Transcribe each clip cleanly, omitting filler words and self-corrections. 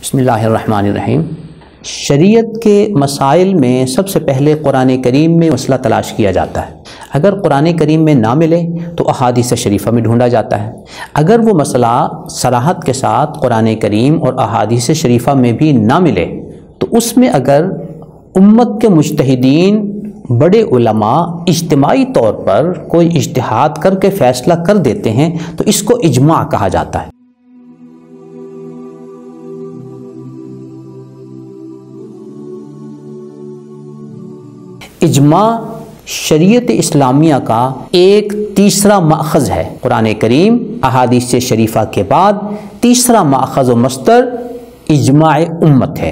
بسم اللہ الرحمن الرحیم۔ شریعت کے مسائل میں سب سے پہلے قرآن کریم میں مسئلہ تلاش کیا جاتا ہے۔ اگر قرآن کریم میں نہ ملے تو احادیث شریفہ میں ڈھونڈا جاتا ہے۔ اگر وہ مسئلہ صراحت کے ساتھ قرآن کریم اور احادیث شریفہ میں بھی نہ ملے تو اس میں اگر امت کے مجتہدین بڑے علماء اجتماعی طور پر کوئی اجتہاد کر کے فیصلہ کر دیتے ہیں تو اس کو اجماع کہا جاتا ہے۔ اجماع شریعت اسلامیہ کا ایک تیسرا ماخذ ہے۔ قرآن کریم احادیث شریفہ کے بعد تیسرا ماخذ و مصدر اجماع امت ہے۔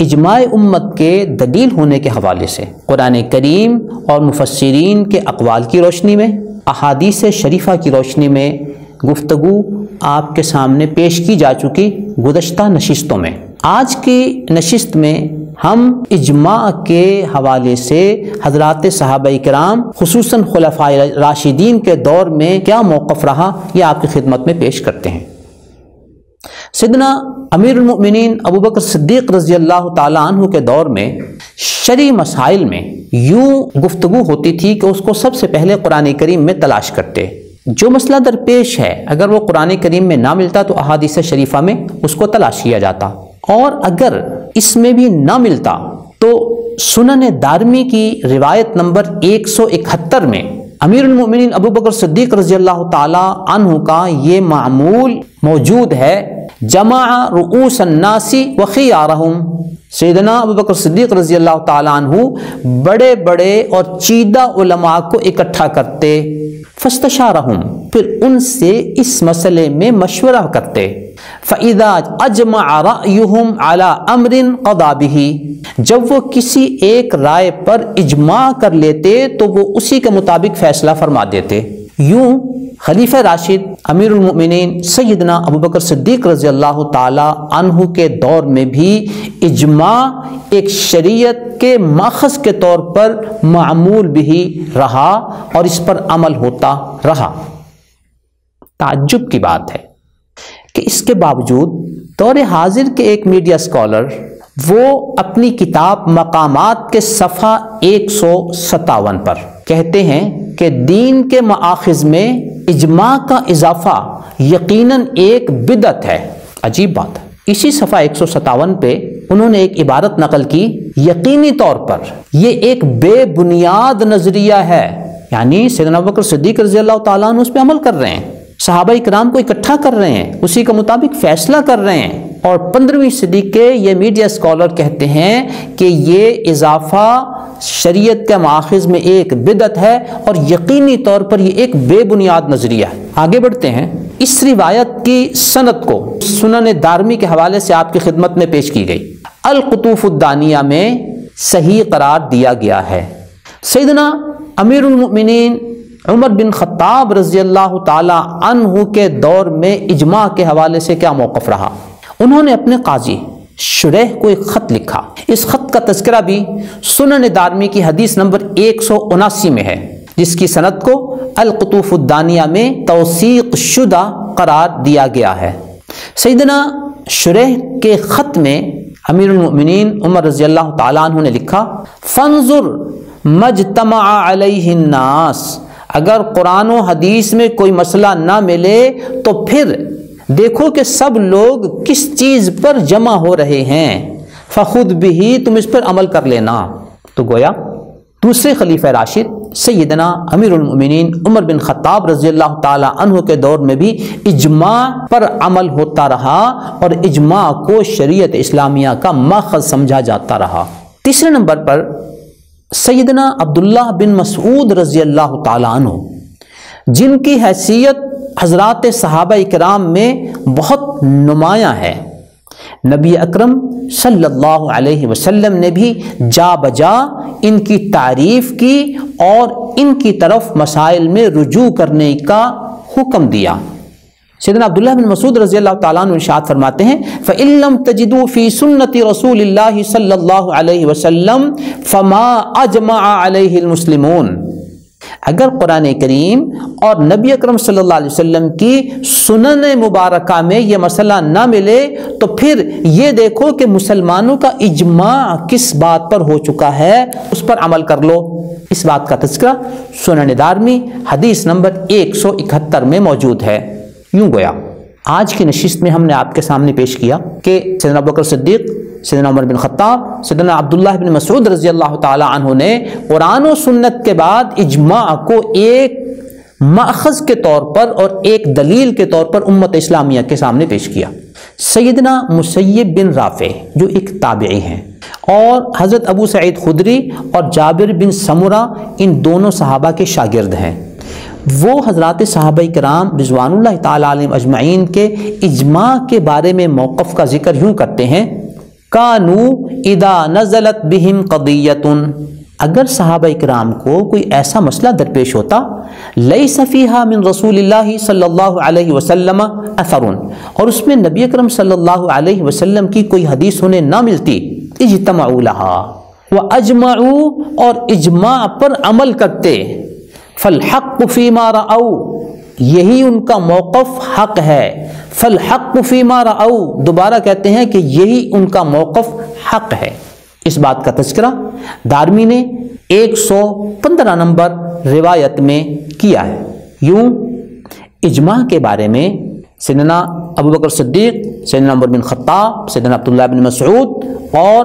اجماع امت کے دلیل ہونے کے حوالے سے قرآن کریم اور مفسرین کے اقوال کی روشنی میں، احادیث شریفہ کی روشنی میں گفتگو آپ کے سامنے پیش کی جا چکی گزشتہ نشستوں میں۔ آج کی نشست میں ہم اجماع کے حوالے سے حضرات صحابہ کرام خصوصاً خلفائے راشدین کے دور میں کیا موقف رہا یہ آپ کی خدمت میں پیش کرتے ہیں۔ سیدنا امیر المؤمنین ابو بکر صدیق رضی اللہ تعالیٰ عنہ کے دور میں شرعی مسائل میں یوں گفتگو ہوتی تھی کہ اس کو سب سے پہلے قرآن کریم میں تلاش کرتے۔ جو مسئلہ درپیش ہے اگر وہ قرآن کریم میں نہ ملتا تو احادیث شریفہ میں اس کو تلاش کیا جاتا، اور اگر اس میں بھی نہ ملتا تو سنن دارمی کی روایت نمبر 171 میں امیر المؤمنین ابو بکر صدیق رضی اللہ تعالی عنہ کا یہ معمول موجود ہے، جمع رؤوس الناس وخیارہم۔ سیدنا ابو بکر صدیق رضی اللہ تعالی عنہ بڑے بڑے اور چیدہ علماء کو اکٹھا کرتے، فاستشارہم، پھر ان سے اس مسئلے میں مشورہ کرتے، فَإِذَا أَجْمَعَ رَأْيُهُمْ عَلَىٰ أَمْرٍ قَضَىٰ بِهِ، جب وہ کسی ایک رائے پر اجماع کر لیتے تو وہ اسی کے مطابق فیصلہ فرما دیتے۔ یوں خلیفہ راشد امیر المؤمنین سیدنا ابو بکر صدیق رضی اللہ تعالی عنہ کے دور میں بھی اجماع ایک شریعت کے ماخذ کے طور پر معمول بھی رہا اور اس پر عمل ہوتا رہا۔ تعجب کی بات ہے کہ اس کے باوجود دور حاضر کے ایک میڈیا اسکالر وہ اپنی کتاب مقامات کے صفحہ 157 پر کہتے ہیں کہ دین کے مآخذ میں اجماع کا اضافہ یقیناً ایک بدعت ہے۔ عجیب بات ہے، اسی صفحہ 157 پہ انہوں نے ایک عبارت نقل کی، یقینی طور پر یہ ایک بے بنیاد نظریہ ہے، یعنی سیدنا ابو بکر صدیق رضی اللہ تعالیٰ عنہ اس پہ عمل کر رہے ہیں، صحابہ کرام کو اکٹھا کر رہے ہیں، اسی کے مطابق فیصلہ کر رہے ہیں، اور 15ویں صدی کے یہ میڈیا اسکالر کہتے ہیں کہ یہ اضافہ شریعت کے ماخذ میں ایک بدعت ہے اور یقینی طور پر یہ ایک بے بنیاد نظریہ ہے۔ آگے بڑھتے ہیں، اس روایت کی سند کو سنن دارمی کے حوالے سے آپ کی خدمت میں پیش کی گئی، القطوف الدانیہ میں صحیح قرار دیا گیا ہے۔ سیدنا امیر المؤمنین عمر بن خطاب رضی اللہ تعالی عنہ کے دور میں اجماع کے حوالے سے کیا موقف رہا؟ انہوں نے اپنے قاضی شریح کو ایک خط لکھا، اس خط کا تذکرہ بھی سنن دارمی کی حدیث نمبر 179 میں ہے، جس کی سند کو القطوف الدانیہ میں توثیق شدہ قرار دیا گیا ہے۔ سیدنا شریح کے خط میں امیر المؤمنین عمر رضی اللہ تعالیٰ عنہ نے لکھا، فانظر مجتمع علیہ الناس، اگر قرآن و حدیث میں کوئی مسئلہ نہ ملے تو پھر دیکھو کہ سب لوگ کس چیز پر جمع ہو رہے ہیں، فخود بھی، تم اس پر عمل کر لینا۔ تو گویا دوسرے خلیفہ راشد سیدنا امیر المؤمنین عمر بن خطاب رضی اللہ تعالی عنہ کے دور میں بھی اجماع پر عمل ہوتا رہا اور اجماع کو شریعت اسلامیہ کا ماخذ سمجھا جاتا رہا۔ تیسرے نمبر پر سیدنا عبداللہ بن مسعود رضی اللہ تعالی عنہ، جن کی حیثیت حضرات صحابہ کرام میں بہت نمایاں ہے، نبی اکرم صلی اللہ علیہ وسلم نے بھی جا بجا ان کی تعریف کی اور ان کی طرف مسائل میں رجوع کرنے کا حکم دیا۔ سیدنا عبداللہ بن مسعود رضی اللہ تعالیٰ عنہ ارشاد فرماتے ہیں، فَإِن لَّمْ تَجِدُوا فِي سُنَّةِ رَسُولِ اللَّهِ صلی اللہ علیہ وسلم فَمَا أَجْمَعَ عَلَيْهِ الْمُسْلِمُونَ، اگر قرآن کریم اور نبی اکرم صلی اللہ علیہ وسلم کی سنن مبارکہ میں یہ مسئلہ نہ ملے تو پھر یہ دیکھو کہ مسلمانوں کا اجماع کس بات پر ہو چکا ہے، اس پر عمل کر لو۔ اس بات کا تذکرہ سنن دارمی حدیث نمبر 171 میں موجود ہے۔ یوں گویا آج کی نشست میں ہم نے آپ کے سامنے پیش کیا کہ سیدنا ابوبکر صدیق، سیدنا عمر بن خطاب، سیدنا عبداللہ بن مسعود رضی اللہ تعالی عنہ نے قرآن و سنت کے بعد اجماع کو ایک مأخذ کے طور پر اور ایک دلیل کے طور پر امت اسلامیہ کے سامنے پیش کیا۔ سیدنا مسیب بن رافع جو ایک تابعی ہیں اور حضرت ابو سعید خدری اور جابر بن سمرہ ان دونوں صحابہ کے شاگرد ہیں، وہ حضرات صحابہ کرام رضوان اللہ تعالی علیہم اجمعین کے اجماع کے بارے میں موقف کا ذکر یوں کرتے ہیں، کانو اذا نزلت بہم قضیۃ، اگر صحابہ کرام کو کوئی ایسا مسئلہ درپیش ہوتا، لیس فیہا من رسول اللہ صلی اللہ علیہ وسلم اثر، اور اس میں نبی اکرم صلی اللہ علیہ وسلم کی کوئی حدیث انہیں نہ ملتی، اجتمعوا لہا واجمعوا، اور اجماع پر عمل کرتے، فالحق فیما رأوا، یہی ان کا موقف حق ہے، فالحق فیما رأوا، دوبارہ کہتے ہیں کہ یہی ان کا موقف حق ہے۔ اس بات کا تذکرہ دارمی نے 115 نمبر روایت میں کیا ہے۔ یوں اجماع کے بارے میں سیدنا ابوبکر صدیق، سیدنا عمر بن خطاب، سیدنا عبداللہ بن مسعود اور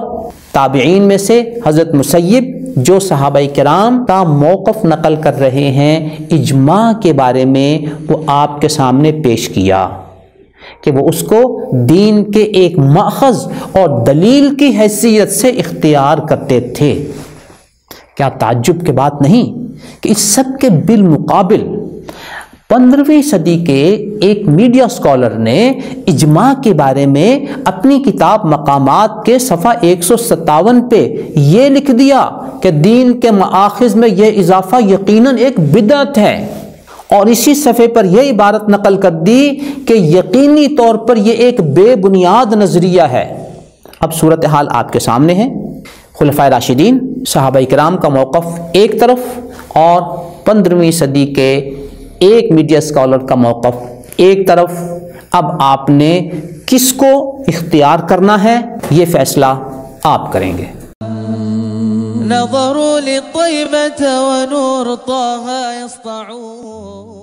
تابعین میں سے حضرت مسیب جو صحابہ کرام کا موقف نقل کر رہے ہیں اجماع کے بارے میں، وہ آپ کے سامنے پیش کیا کہ وہ اس کو دین کے ایک مأخذ اور دلیل کی حیثیت سے اختیار کرتے تھے۔ کیا تعجب کی بات نہیں کہ اس سب کے بالمقابل 15ویں صدی کے ایک میڈیا اسکالر نے اجماع کے بارے میں اپنی کتاب مقامات کے صفحہ 157 پہ یہ لکھ دیا کہ دین کے مآخذ میں یہ اضافہ یقیناً ایک بدعت ہے، اور اسی صفحے پر یہ عبارت نقل کر دی کہ یقینی طور پر یہ ایک بے بنیاد نظریہ ہے۔ اب صورتحال آپ کے سامنے ہے، خلفائے راشدین، صحابہ کرام کا موقف ایک طرف اور 15ویں صدی کے ایک میڈیا اسکالر کا موقف ایک طرف۔ اب آپ نے کس کو اختیار کرنا ہے یہ فیصلہ آپ کریں گے۔ نظروا لطيبة ونور طه يسطعون